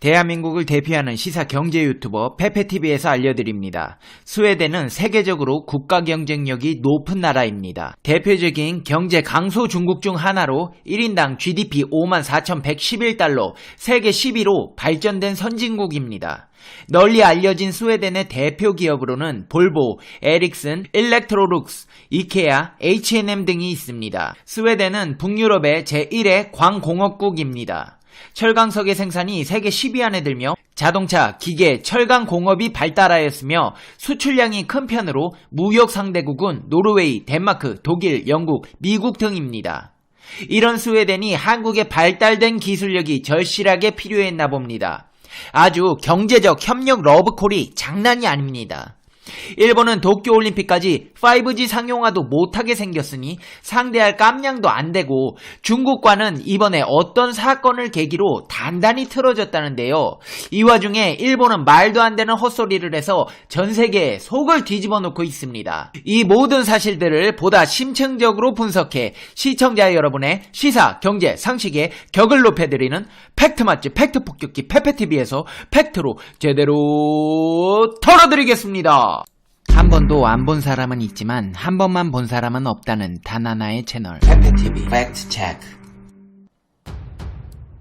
대한민국을 대표하는 시사 경제 유튜버 페페TV에서 알려드립니다. 스웨덴은 세계적으로 국가 경쟁력이 높은 나라입니다. 대표적인 경제 강소 중국 중 하나로 1인당 GDP 54,111달러, 세계 11호 발전된 선진국입니다. 널리 알려진 스웨덴의 대표 기업으로는 볼보, 에릭슨, 일렉트로룩스, 이케아, H&M 등이 있습니다. 스웨덴은 북유럽의 제1의 광공업국입니다. 철강석의 생산이 세계 10위 안에 들며 자동차, 기계, 철강 공업이 발달하였으며 수출량이 큰 편으로 무역 상대국은 노르웨이, 덴마크, 독일, 영국, 미국 등입니다. 이런 스웨덴이 한국의 발달된 기술력이 절실하게 필요했나 봅니다. 아주 경제적 협력 러브콜이 장난이 아닙니다. 일본은 도쿄올림픽까지 5G 상용화도 못하게 생겼으니 상대할 깜냥도 안되고, 중국과는 이번에 어떤 사건을 계기로 단단히 틀어졌다는데요. 이 와중에 일본은 말도 안되는 헛소리를 해서 전세계에 속을 뒤집어 놓고 있습니다. 이 모든 사실들을 보다 심층적으로 분석해 시청자 여러분의 시사, 경제, 상식에 격을 높여드리는 팩트 맛집 팩트 폭격기 페페TV에서 팩트로 제대로 털어드리겠습니다. 한 번도 안 본 사람은 있지만 한 번만 본 사람은 없다는 단 하나의 채널 페페TV 팩트 체크.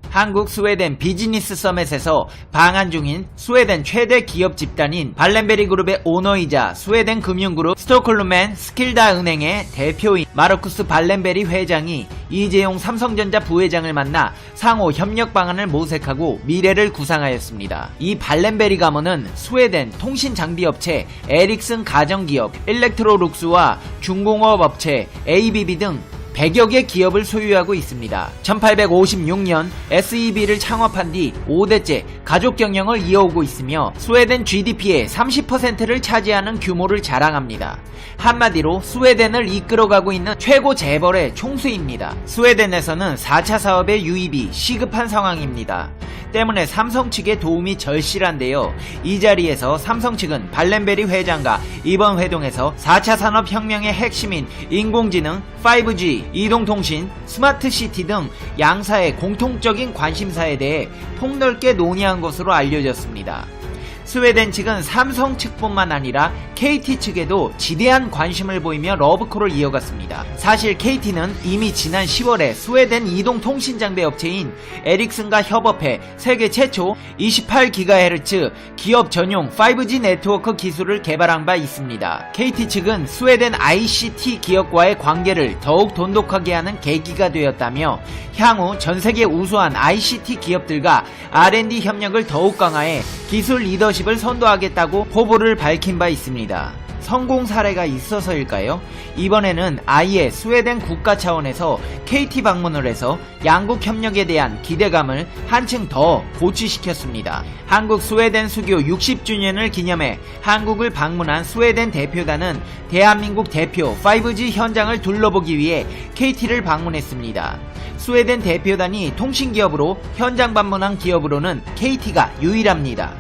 한국 스웨덴 비즈니스 서밋에서 방한 중인 스웨덴 최대 기업 집단인 발렌베리 그룹의 오너이자 스웨덴 금융그룹 스톡홀름앤 스킬다 은행의 대표인 마르쿠스 발렌베리 회장이 이재용 삼성전자 부회장을 만나 상호 협력 방안을 모색하고 미래를 구상하였습니다. 이 발렌베리 가문은 스웨덴 통신 장비 업체 에릭슨 가정기업 일렉트로룩스와 중공업 업체 ABB 등 100여 개 기업을 소유하고 있습니다. 1856년 SEB를 창업한 뒤 5대째 가족 경영을 이어오고 있으며 스웨덴 GDP의 30%를 차지하는 규모를 자랑합니다. 한마디로 스웨덴을 이끌어가고 있는 최고 재벌의 총수입니다. 스웨덴에서는 4차 사업의 유입이 시급한 상황입니다. 때문에 삼성 측의 도움이 절실한데요. 이 자리에서 삼성 측은 발렌베리 회장과 이번 회동에서 4차 산업혁명의 핵심인 인공지능, 5G, 이동통신, 스마트시티 등 양사의 공통적인 관심사에 대해 폭넓게 논의한 것으로 알려졌습니다. 스웨덴 측은 삼성 측뿐만 아니라 KT 측에도 지대한 관심을 보이며 러브콜을 이어갔습니다. 사실 KT는 이미 지난 10월에 스웨덴 이동통신장비 업체인 에릭슨과 협업해 세계 최초 28GHz 기업 전용 5G 네트워크 기술을 개발한 바 있습니다. KT 측은 스웨덴 ICT 기업과의 관계를 더욱 돈독하게 하는 계기가 되었다며 향후 전세계 우수한 ICT 기업들과 R&D 협력을 더욱 강화해 기술 리더십을 선도하겠다고 포부를 밝힌 바 있습니다. 성공 사례가 있어서일까요? 이번에는 아예 스웨덴 국가 차원에서 KT 방문을 해서 양국 협력에 대한 기대감을 한층 더 고취시켰습니다. 한국 스웨덴 수교 60주년을 기념해 한국을 방문한 스웨덴 대표단은 대한민국 대표 5G 현장을 둘러보기 위해 KT를 방문했습니다. 스웨덴 대표단이 통신기업으로 현장 방문한 기업으로는 KT가 유일합니다.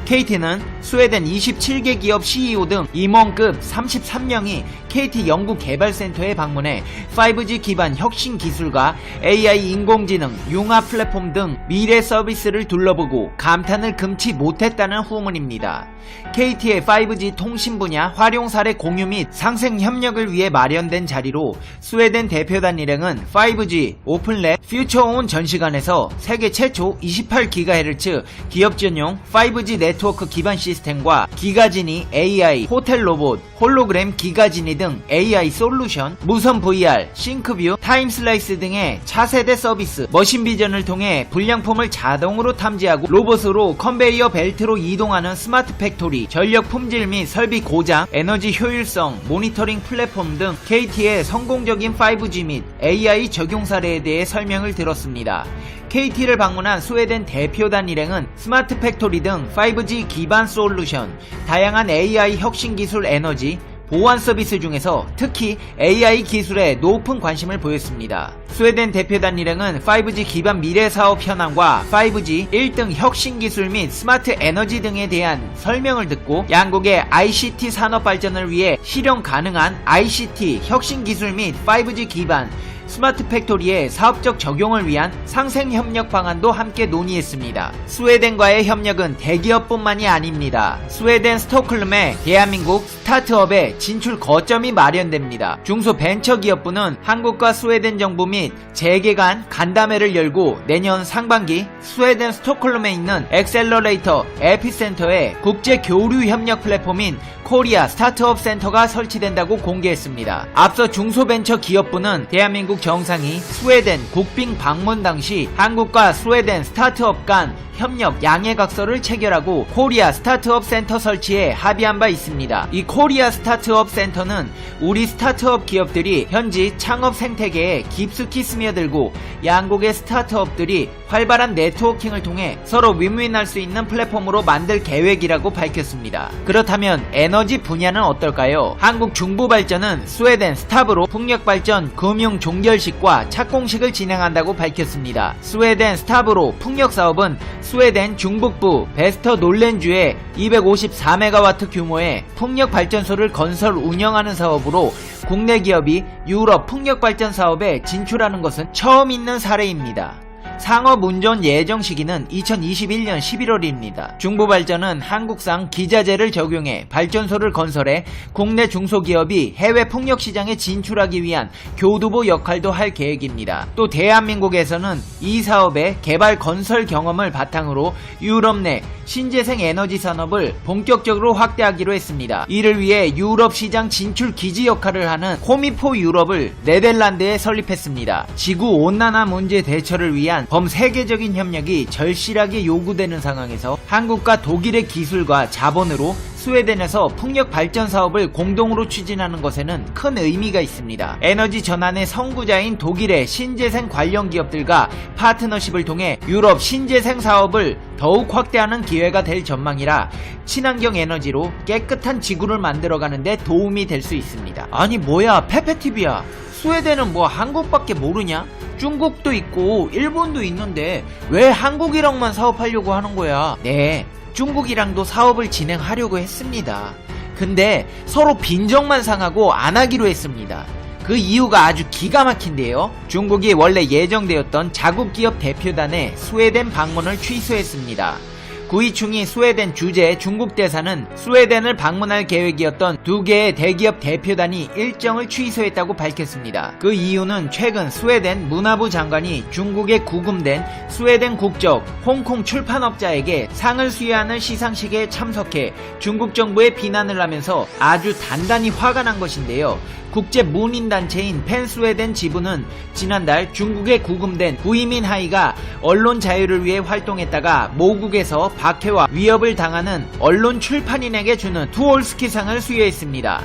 KT는 스웨덴 27개 기업 CEO 등 임원급 33명이 KT 연구개발센터에 방문해 5G 기반 혁신 기술과 AI 인공지능, 융합 플랫폼 등 미래 서비스를 둘러보고 감탄을 금치 못했다는 후문입니다. KT의 5G 통신 분야 활용 사례 공유 및 상생 협력을 위해 마련된 자리로 스웨덴 대표단 일행은 5G 오픈랩 퓨처온 전시관에서 세계 최초 28GHz 기업 전용 5G 네트워크 기반 시스템과 기가지니 AI, 호텔 로봇, 홀로그램 기가지니 등 AI 솔루션, 무선 VR, 싱크뷰, 타임슬라이스 등의 차세대 서비스, 머신비전을 통해 불량품을 자동으로 탐지하고 로봇으로 컨베이어 벨트로 이동하는 스마트 팩토리, 전력 품질 및 설비 고장, 에너지 효율성, 모니터링 플랫폼 등 KT의 성공적인 5G 및 AI 적용 사례에 대해 설명을 들었습니다. KT를 방문한 스웨덴 대표단 일행은 스마트 팩토리 등 5G 기반 솔루션, 다양한 AI 혁신 기술 에너지, 보안 서비스 중에서 특히 AI 기술에 높은 관심을 보였습니다. 스웨덴 대표단 일행은 5G 기반 미래 사업 현황과 5G 1등 혁신 기술 및 스마트 에너지 등에 대한 설명을 듣고 양국의 ICT 산업 발전을 위해 실현 가능한 ICT 혁신 기술 및 5G 기반 스마트 팩토리의 사업적 적용을 위한 상생 협력 방안도 함께 논의했습니다. 스웨덴과의 협력은 대기업뿐만이 아닙니다. 스웨덴 스톡홀름에 대한민국 스타트업의 진출 거점이 마련됩니다. 중소벤처기업부는 한국과 스웨덴 정부 및 재계 간 간담회를 열고 내년 상반기 스웨덴 스톡홀름에 있는 엑셀러레이터 에피센터에 국제 교류 협력 플랫폼인 코리아 스타트업 센터가 설치된다고 공개했습니다. 앞서 중소벤처기업부는 대한민국 정상이 스웨덴 국빈 방문 당시 한국과 스웨덴 스타트업 간 협력 양해각서를 체결하고 코리아 스타트업 센터 설치에 합의한 바 있습니다. 이 코리아 스타트업 센터는 우리 스타트업 기업들이 현지 창업 생태계에 깊숙이 스며들고 양국의 스타트업들이 활발한 네트워킹을 통해 서로 윈윈할 수 있는 플랫폼으로 만들 계획이라고 밝혔습니다. 그렇다면 에너지 분야는 어떨까요? 한국 중부발전은 스웨덴 스탑으로 풍력발전 금융 종결식과 착공식을 진행한다고 밝혔습니다. 스웨덴 스탑으로 풍력사업은 스웨덴 중북부 베스터 놀렌주에 254메가와트 규모의 풍력발전소를 건설 운영하는 사업으로 국내 기업이 유럽 풍력발전 사업에 진출하는 것은 처음 있는 사례입니다. 상업운전 예정 시기는 2021년 11월입니다. 중부발전은 한국상 기자재를 적용해 발전소를 건설해 국내 중소기업이 해외 풍력시장에 진출하기 위한 교두보 역할도 할 계획입니다. 또 대한민국에서는 이 사업의 개발 건설 경험을 바탕으로 유럽 내 신재생 에너지 산업을 본격적으로 확대하기로 했습니다. 이를 위해 유럽 시장 진출 기지 역할을 하는 코미포 유럽을 네덜란드에 설립했습니다. 지구온난화 문제 대처를 위한 범세계적인 협력이 절실하게 요구되는 상황에서 한국과 독일의 기술과 자본으로 스웨덴에서 풍력 발전 사업을 공동으로 추진하는 것에는 큰 의미가 있습니다. 에너지 전환의 선구자인 독일의 신재생 관련 기업들과 파트너십을 통해 유럽 신재생 사업을 더욱 확대하는 기회가 될 전망이라 친환경 에너지로 깨끗한 지구를 만들어가는데 도움이 될 수 있습니다. 아니 뭐야 페페TV야, 스웨덴은 뭐 한국밖에 모르냐? 중국도 있고 일본도 있는데 왜 한국이랑만 사업하려고 하는 거야? 네, 중국이랑도 사업을 진행하려고 했습니다. 근데 서로 빈정만 상하고 안 하기로 했습니다. 그 이유가 아주 기가 막힌데요. 중국이 원래 예정되었던 자국기업 대표단의 스웨덴 방문을 취소했습니다. 구이충이 스웨덴 주재 중국 대사는 스웨덴을 방문할 계획이었던 두 개의 대기업 대표단이 일정을 취소했다고 밝혔습니다. 그 이유는 최근 스웨덴 문화부 장관이 중국에 구금된 스웨덴 국적 홍콩 출판업자에게 상을 수여하는 시상식에 참석해 중국 정부에 비난을 하면서 아주 단단히 화가 난 것인데요. 국제 문인단체인 팬스웨덴 지부는 지난달 중국에 구금된 구이민 하이가 언론 자유를 위해 활동했다가 모국에서 박해와 위협을 당하는 언론 출판인에게 주는 투올스키상을 수여했습니다.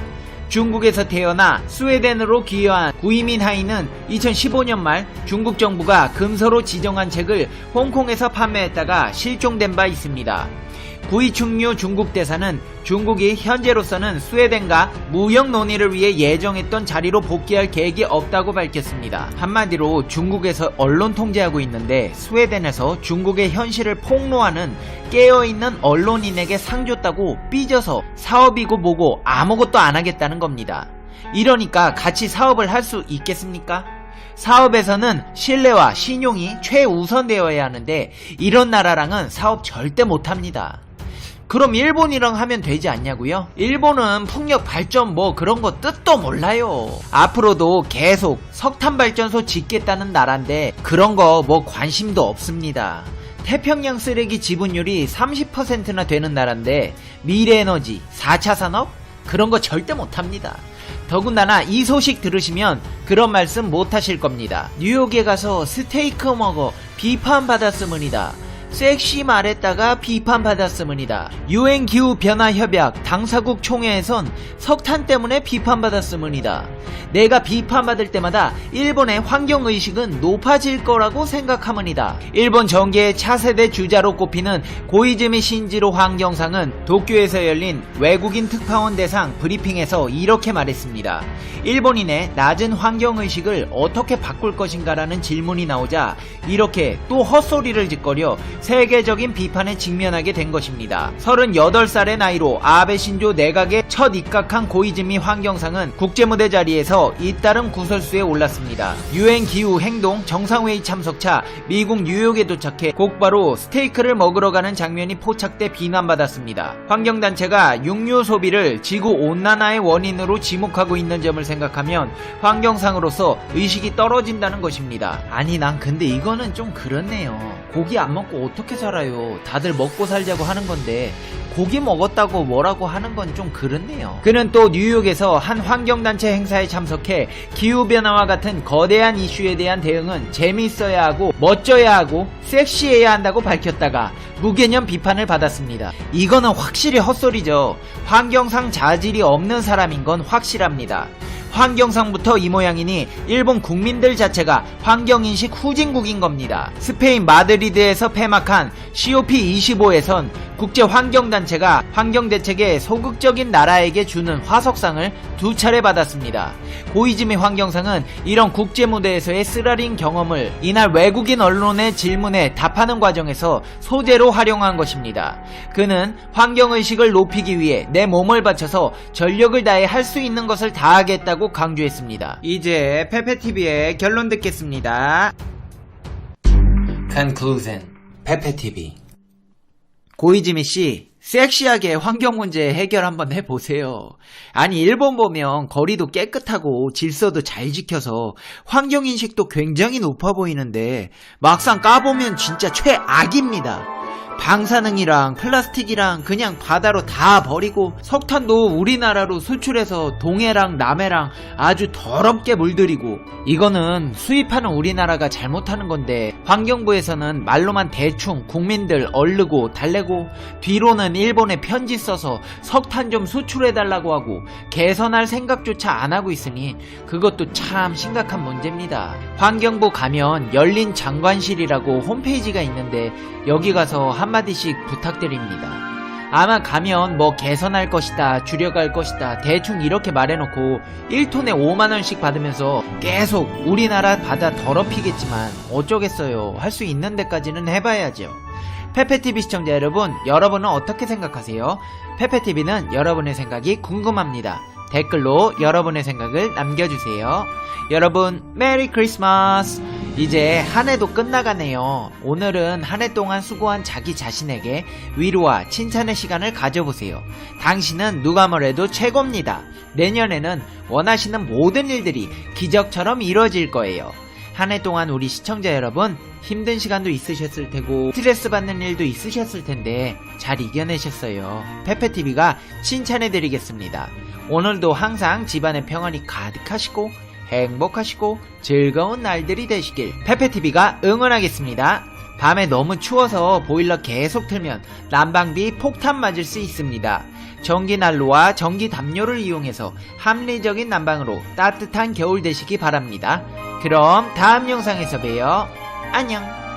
중국에서 태어나 스웨덴으로 귀화한 구이민 하이는 2015년 말 중국 정부가 금서로 지정한 책을 홍콩에서 판매했다가 실종된 바 있습니다. 구이충류 중국 대사는 중국이 현재로서는 스웨덴과 무역 논의를 위해 예정했던 자리로 복귀할 계획이 없다고 밝혔습니다. 한마디로 중국에서 언론 통제하고 있는데 스웨덴에서 중국의 현실을 폭로하는 깨어있는 언론인에게 상 줬다고 삐져서 사업이고 뭐고 아무것도 안 하겠다는 겁니다. 이러니까 같이 사업을 할 수 있겠습니까? 사업에서는 신뢰와 신용이 최우선되어야 하는데 이런 나라랑은 사업 절대 못합니다. 그럼 일본이랑 하면 되지 않냐고요? 일본은 풍력 발전 뭐 그런 거 뜻도 몰라요. 앞으로도 계속 석탄 발전소 짓겠다는 나라인데 그런 거 뭐 관심도 없습니다. 태평양 쓰레기 지분율이 30%나 되는 나라인데 미래에너지, 4차 산업? 그런 거 절대 못합니다. 더군다나 이 소식 들으시면 그런 말씀 못하실 겁니다. 뉴욕에 가서 스테이크 먹어 비판받았으문이다. 섹시 말했다가 비판받았으문이다. UN 기후변화협약 당사국 총회에선 석탄 때문에 비판받았으문이다. 내가 비판받을 때마다 일본의 환경의식은 높아질 거라고 생각하문이다. 일본 정계의 차세대 주자로 꼽히는 고이즈미 신지로 환경상은 도쿄에서 열린 외국인 특파원 대상 브리핑에서 이렇게 말했습니다. 일본인의 낮은 환경의식을 어떻게 바꿀 것인가라는 질문이 나오자 이렇게 또 헛소리를 짓거려 세계적인 비판에 직면하게 된 것입니다. 38살의 나이로 아베 신조 내각에 첫 입각한 고이즈미 환경상은 국제무대 자리에 자리에서 잇따른 구설수에 올랐습니다. 유엔 기후 행동 정상회의 참석차 미국 뉴욕에 도착해 곧바로 스테이크를 먹으러 가는 장면이 포착돼 비난받았습니다. 환경단체가 육류 소비를 지구 온난화의 원인으로 지목하고 있는 점을 생각하면 환경상으로서 의식이 떨어진다는 것입니다. 아니 난 근데 이거는 좀 그렇네요. 고기 안 먹고 어떻게 살아요. 다들 먹고 살자고 하는 건데 고기 먹었다고 뭐라고 하는 건 좀 그렇네요. 그는 또 뉴욕에서 한 환경단체 행사에 참석해 기후변화와 같은 거대한 이슈에 대한 대응은 재미있어야 하고 멋져야 하고 섹시해야 한다고 밝혔다가 무개념 비판을 받았습니다. 이거는 확실히 헛소리죠. 환경상 자질이 없는 사람인 건 확실합니다. 환경상부터 이 모양이니 일본 국민들 자체가 환경인식 후진국인 겁니다. 스페인 마드리드에서 폐막한 COP25에선 국제환경단체가 환경대책에 소극적인 나라에게 주는 화석상을 2차례 받았습니다. 고이즈미 환경상은 이런 국제무대에서의 쓰라린 경험을 이날 외국인 언론의 질문에 답하는 과정에서 소재로 활용한 것입니다. 그는 환경의식을 높이기 위해 내 몸을 바쳐서 전력을 다해 할 수 있는 것을 다하겠다고 강조했습니다. 이제 페페TV의 결론 듣겠습니다. Conclusion 페페TV 고이즈미씨 섹시하게 환경 문제 해결 한번 해보세요. 아니 일본 보면 거리도 깨끗하고 질서도 잘 지켜서 환경인식도 굉장히 높아 보이는데 막상 까보면 진짜 최악입니다. 방사능이랑 플라스틱이랑 그냥 바다로 다 버리고 석탄도 우리나라로 수출해서 동해랑 남해랑 아주 더럽게 물들이고 이거는 수입하는 우리나라가 잘못하는 건데 환경부에서는 말로만 대충 국민들 얼르고 달래고 뒤로는 일본에 편지 써서 석탄 좀 수출해달라고 하고 개선할 생각조차 안 하고 있으니 그것도 참 심각한 문제입니다. 환경부 가면 열린 장관실이라고 홈페이지가 있는데 여기 가서 한마디씩 부탁드립니다. 아마 가면 뭐 개선할 것이다, 줄여갈 것이다 대충 이렇게 말해놓고 1톤에 5만원씩 받으면서 계속 우리나라 바다 더럽히겠지만 어쩌겠어요. 할 수 있는 데까지는 해봐야죠. 페페TV 시청자 여러분, 여러분은 어떻게 생각하세요? 페페TV는 여러분의 생각이 궁금합니다. 댓글로 여러분의 생각을 남겨주세요. 여러분 메리 크리스마스. 이제 한 해도 끝나가네요. 오늘은 한 해 동안 수고한 자기 자신에게 위로와 칭찬의 시간을 가져보세요. 당신은 누가 뭐래도 최고입니다. 내년에는 원하시는 모든 일들이 기적처럼 이루어질 거예요. 한 해 동안 우리 시청자 여러분 힘든 시간도 있으셨을 테고 스트레스 받는 일도 있으셨을 텐데 잘 이겨내셨어요. 페페TV가 칭찬해드리겠습니다. 오늘도 항상 집안에 평안이 가득하시고 행복하시고 즐거운 날들이 되시길 페페TV가 응원하겠습니다. 밤에 너무 추워서 보일러 계속 틀면 난방비 폭탄 맞을 수 있습니다. 전기난로와 전기담요를 이용해서 합리적인 난방으로 따뜻한 겨울 되시기 바랍니다. 그럼 다음 영상에서 봬요. 안녕.